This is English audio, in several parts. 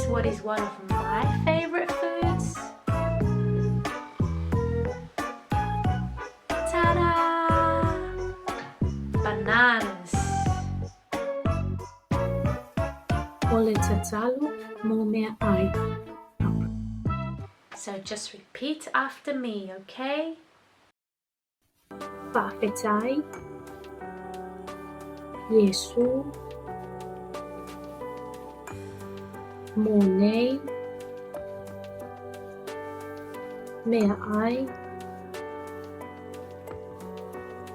guess what is one of my favourite foods? Ta-da! Bananas. Ole tatalo mo mea ai. So just repeat after me, okay? Whaafetai, Iesu, mō nei, mea ai,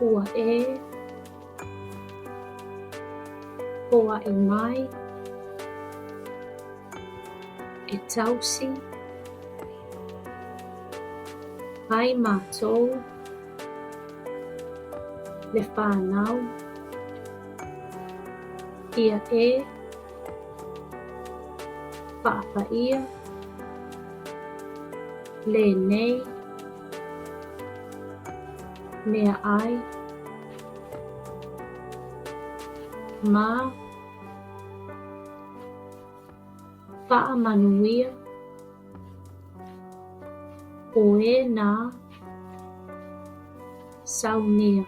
ua e, hoa i mai, e tausi, ai mātou, le whānau, ia e, whaapaia, le nei, mea ai, mā, whaamanuia, o e nā, saunia,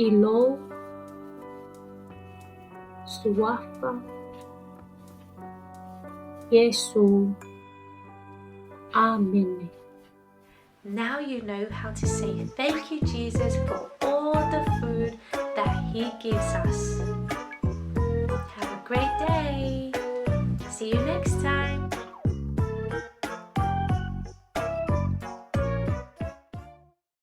i lo, suafa, Yesu, Amen. Now you know how to say thank you, Jesus, for all the food that He gives us.